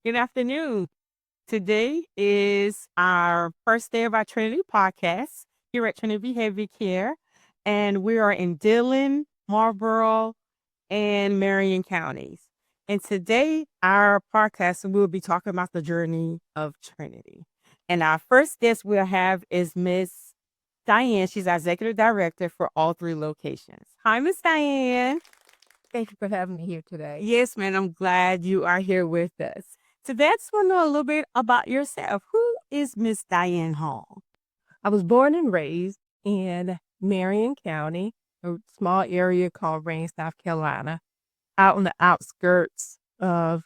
Good afternoon. Today is our first day of our Trinity podcast here at Trinity Behavioral Care, and we are in Dillon, Marlboro, and Marion counties. And today, our podcast, we'll be talking about the journey of Trinity. And our first guest we'll have is Miss Diane. She's our executive director for all three locations. Hi, Miss Diane. Thank you for having me here today. Yes, man. I'm glad you are here with us. So that's want to know a little bit about yourself. Who is Miss Diane Hall? I was born and raised in Marion County, a small area called Rain, South Carolina, out on the outskirts of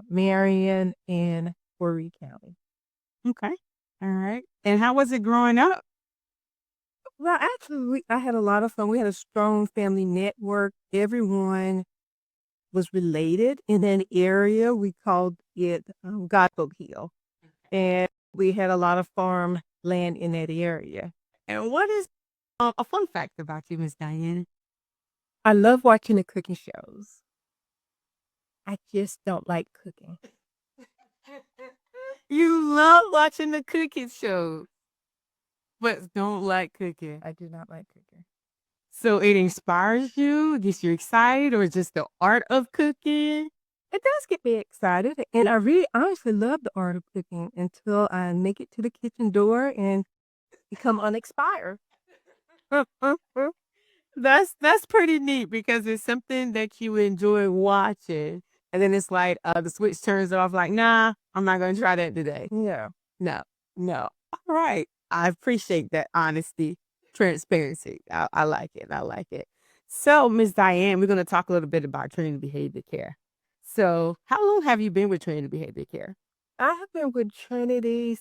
Marion and Horry County. Okay. All right. And how was it growing up? Well, actually, I had a lot of fun. We had a strong family network. Everyone was related in an area. We called it Godboat Hill. And we had a lot of farm land in that area. And what is a fun fact about you, Miss Diane? I love watching the cooking shows. I just don't like cooking. You love watching the cooking shows, but don't like cooking. I do not like cooking. So it inspires you, gets you excited, or just the art of cooking? It does get me excited, and I really honestly love the art of cooking until I make it to the kitchen door and become unexpired. That's pretty neat because it's something that you enjoy watching. And then it's like the switch turns off, like, nah, I'm not gonna try that today. Yeah. No, no. All right. I appreciate that honesty, transparency. I like it. I like it. So, Miss Diane, we're gonna talk a little bit about Trinity Behavior Care. So, how long have you been with Trinity Behavior Care? I have been with Trinity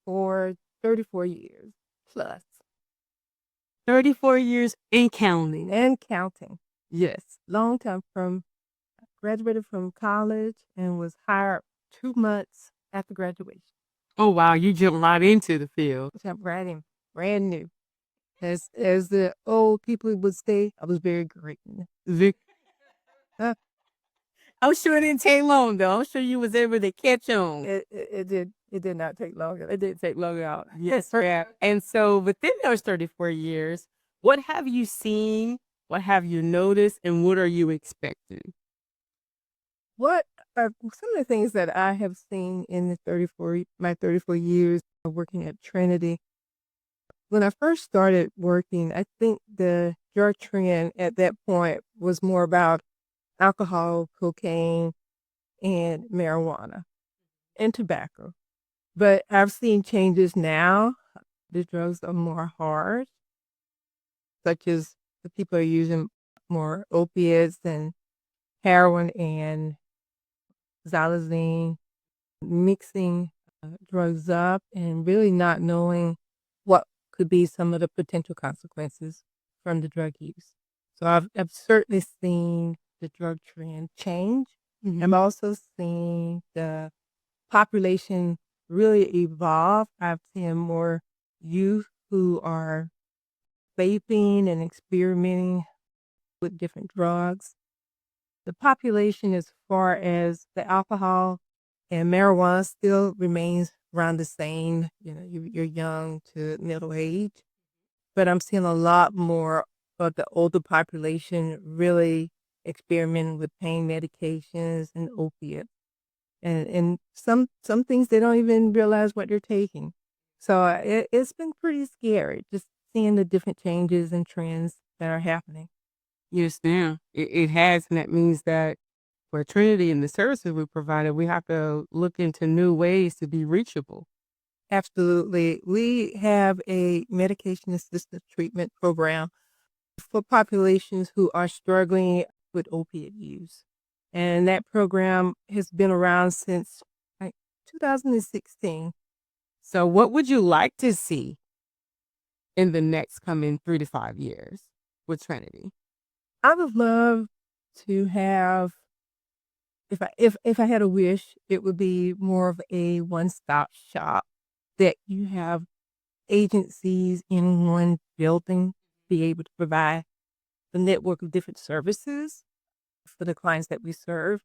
for 34 years plus 34 years and counting. and counting. Yes. Long time graduated from college and was hired 2 months after graduation. Oh wow, you jumped right into the field. Jumped right in, brand new. As the old people would say, I was very green. Vic, Uh, I'm sure it didn't take long though. I'm sure you was able to catch on. it did not take long. It didn't take long at all. Yes, yeah. And so within those 34 years, what have you seen? What have you noticed? And what are you expecting? What are some of the things that I have seen in my 34 years of working at Trinity? When I first started working, I think the drug trend at that point was more about alcohol, cocaine, and marijuana and tobacco. But I've seen changes now. The drugs are more hard, such as the people are using more opiates and heroin and xylazine, mixing drugs up and really not knowing what could be some of the potential consequences from the drug use. So I've certainly seen the drug trend change. Mhm. I've also seen the population really evolve. I've seen more youth who are vaping and experimenting with different drugs. The population, as far as the alcohol and marijuana, still remains around the same. You know, you're young to middle age, but I'm seeing a lot more of the older population really experimenting with pain medications and opiates, and some things they don't even realize what they're taking. So it's been pretty scary just seeing the different changes and trends that are happening. Yes, ma'am. It has, and that means that for Trinity and the services we provided, we have to look into new ways to be reachable. Absolutely. We have a medication assisted treatment program for populations who are struggling with opiate use. And that program has been around since like 2016. So, what would you like to see in the next coming 3 to 5 years with Trinity? I would love to have, if I had a wish, it would be more of a one-stop shop that you have agencies in one building be able to provide the network of different services for the clients that we serve.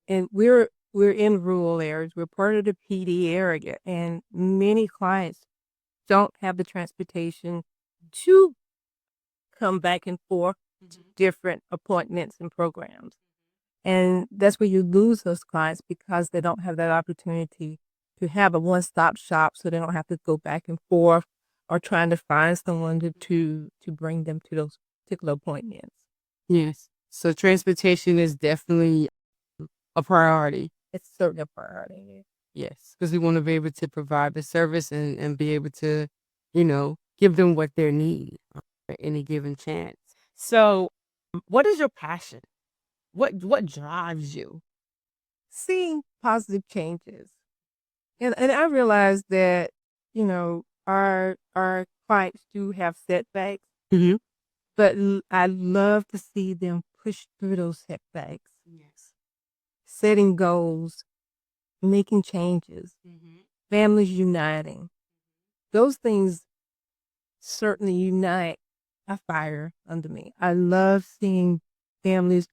And we're we're in rural areas. We're part of the PD area, and many clients don't have the transportation to come back and forth to different appointments and programs. And that's where you lose those clients because they don't have that opportunity to have a one-stop shop, so they don't have to go back and forth or trying to find someone to bring them to those particular appointments. Yes. So transportation is definitely a priority. It's certainly a priority. Yes, because we want to be able to provide the service and be able to, give them what they need at any given chance. So, what is your passion? What drives you? Seeing positive changes. And I realize that, our clients do have setbacks, Mm-hmm. but I love to see them push through those setbacks, Yes. setting goals, making changes, Mm-hmm. families uniting. Those things certainly unite a fire under me. I love seeing families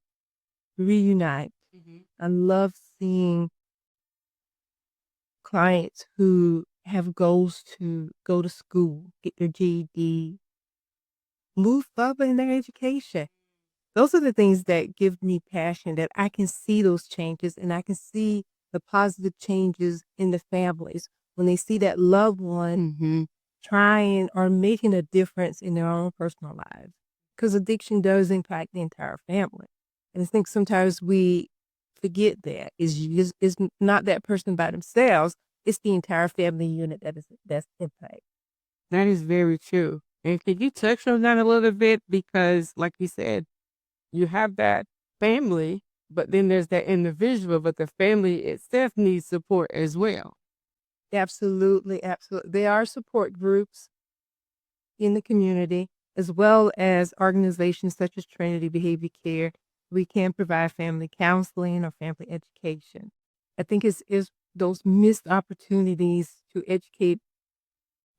reunite. Mm-hmm. I love seeing clients who have goals to go to school, get their GED, move further in their education. Those are the things that give me passion, that I can see those changes and I can see the positive changes in the families when they see that loved one Mm-hmm. trying or making a difference in their own personal lives. Because addiction does impact the entire family. And I think sometimes we forget that it's not that person by themselves, it's the entire family unit that's impacted. That is very true. And can you touch on that a little bit? Because, like you said, you have that family, but then there's that individual, but the family itself needs support as well. Absolutely, absolutely. There are support groups in the community, as well as organizations such as Trinity Behavioral Care. We can provide family counseling or family education. I think it's those missed opportunities to educate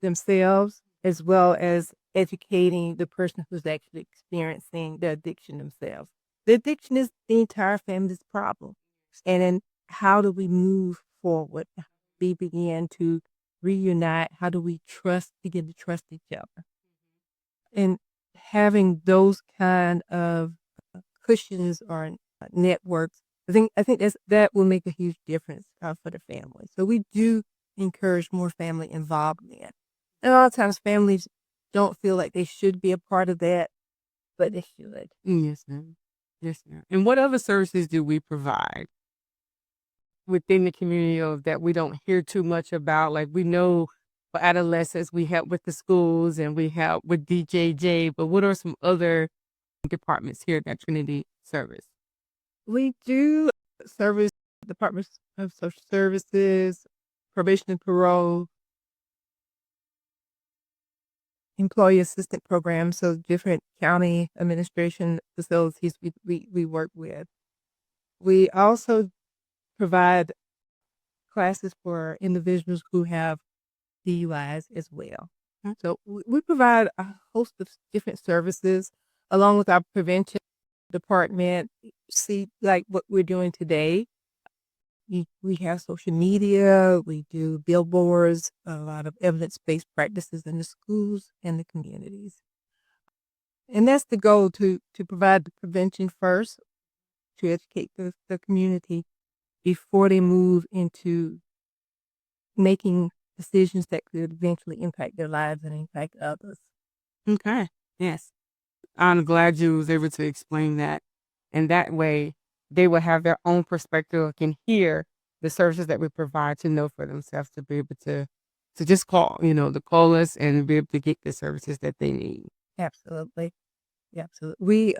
themselves as well as educating the person who's actually experiencing the addiction themselves. The addiction is the entire family's problem. And then how do we move forward? We begin to reunite. How do we begin to trust each other? And having those kind of cushions or networks, I think that will make a huge difference for the family. So we do encourage more family involvement. And a lot of times families don't feel like they should be a part of that, but they should. Yes, ma'am. Yes, ma'am. And what other services do we provide within the community that we don't hear too much about? Like we know for adolescents, we help with the schools and we help with DJJ, but what are some other departments here at Trinity Service? We do service departments of social services, probation and parole, employee assistant programs, so different county administration facilities we work with. We also provide classes for individuals who have DUIs as well. So we provide a host of different services along with our prevention department. See, like what we're doing today. We have social media, we do billboards, a lot of evidence-based practices in the schools and the communities. And that's the goal, to provide the prevention first, to educate the community before they move into making decisions that could eventually impact their lives and impact others. Okay. Yes. I'm glad you was able to explain that. And that way they will have their own perspective or can hear the services that we provide to know for themselves to be able to just call, to call us and be able to get the services that they need. Absolutely. Absolutely.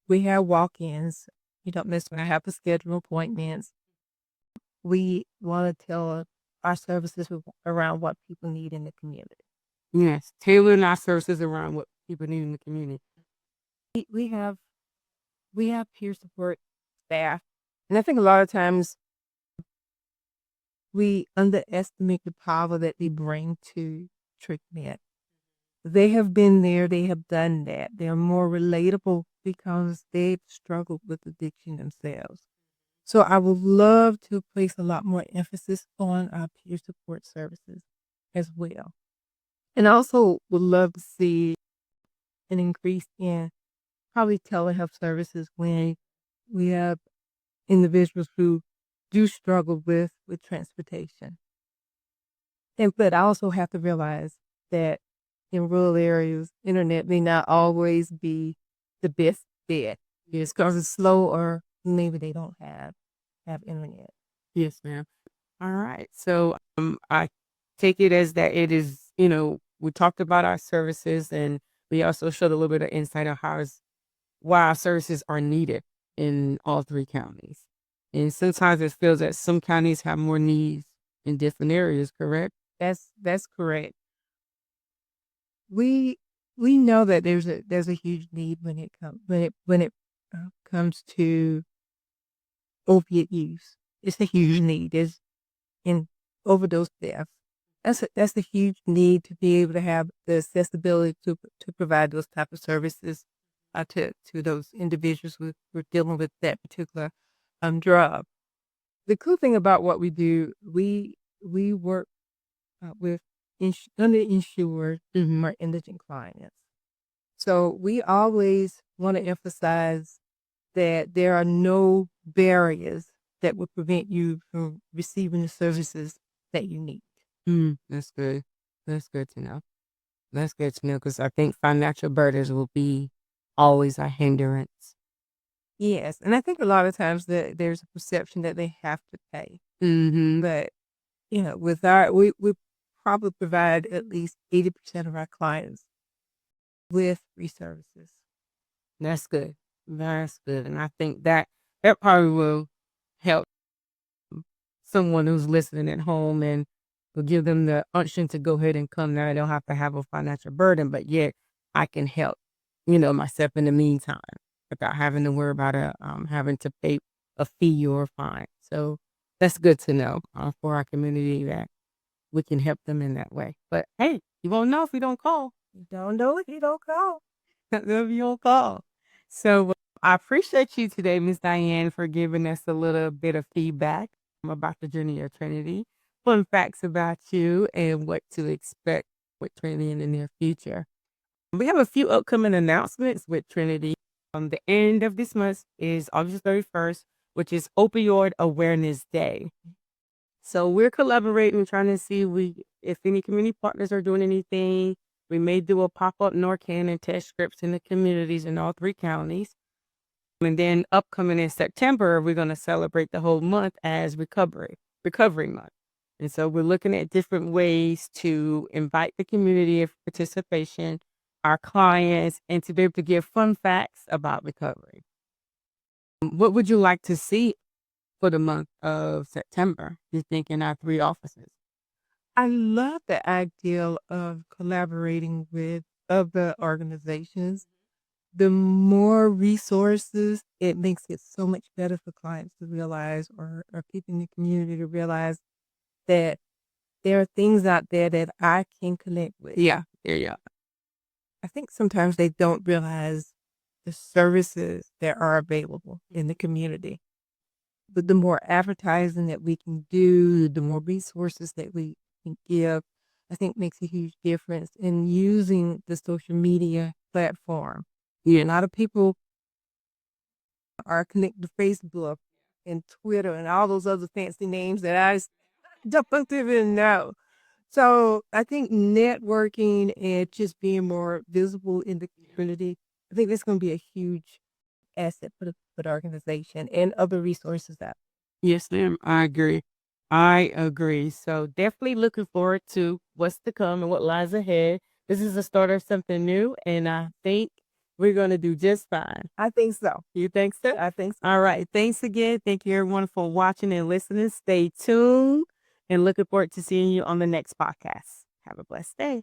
We have walk-ins. You don't miss when I have to schedule appointments. We want to tell our services around what people need in the community. Yes. Tailoring our services around what people need in the community. We have peer support staff, and I think a lot of times we underestimate the power that they bring to treatment. They have been there, they have done that. They're more relatable because they've struggled with addiction themselves. So I would love to place a lot more emphasis on our peer support services as well. And I also would love to see an increase in probably telehealth services when we have individuals who do struggle with transportation. But I also have to realize that in rural areas, internet may not always be the best bet. It's because it's slow or maybe they don't have internet. Yes, ma'am. All right. So I take it as that it is, we talked about our services and we also showed a little bit of insight on why our services are needed in all three counties. And sometimes it feels that some counties have more needs in different areas, correct? That's correct. We we know that there's a huge need when it comes to opiate use. It's a huge need. There's in overdose deaths. That's a huge need to be able to have the accessibility to provide those type of services to those individuals who are dealing with that particular drug. The cool thing about what we do, we work with underinsured or indigent clients. So we always want to emphasize that there are no barriers that would prevent you from receiving the services that you need. That's good. That's good to know. That's good to know because I think financial burdens will be always a hindrance. Yes, and I think a lot of times that there's a perception that they have to pay, Mm-hmm. but with we probably provide at least 80% of our clients with free services. That's good. That's good. And I think that probably will help someone who's listening at home and will give them the unction to go ahead and come there. I don't have to have a financial burden, but yet I can help, myself in the meantime without having to worry about having to pay a fee or a fine. So that's good to know for our community that we can help them in that way. But hey, you won't know if you don't call. You don't know if you don't call. If you don't call. So I appreciate you today, Miss Diane, for giving us a little bit of feedback about the journey of Trinity, fun facts about you, and what to expect with Trinity in the near future. We have a few upcoming announcements with Trinity. The end of this month is August 31st, which is Opioid Awareness Day. So we're collaborating, trying to see if any community partners are doing anything. We may do a pop-up Narcan and test scripts in the communities in all three counties. And then upcoming in September, we're going to celebrate the whole month as recovery month. And so we're looking at different ways to invite the community of participation, our clients, and to be able to give fun facts about recovery. What would you like to see for the month of September, you think, in our three offices? I love the idea of collaborating with other organizations. The more resources, it makes it so much better for clients to realize or people in the community to realize that there are things out there that I can connect with. Yeah, there you go. I think sometimes they don't realize the services that are available in the community. But the more advertising that we can do, the more resources that we can give, I think makes a huge difference in using the social media platform. A lot of people are connected to Facebook and Twitter and all those other fancy names that I don't even know. So I think networking and just being more visible in the community, I think that's going to be a huge asset for the organization and other resources out. Yes, ma'am. I agree. I agree. So definitely looking forward to what's to come and what lies ahead. This is the start of something new, and I think we're going to do just fine. I think so. You think so? I think so. All right. Thanks again. Thank you, everyone, for watching and listening. Stay tuned and looking forward to seeing you on the next podcast. Have a blessed day.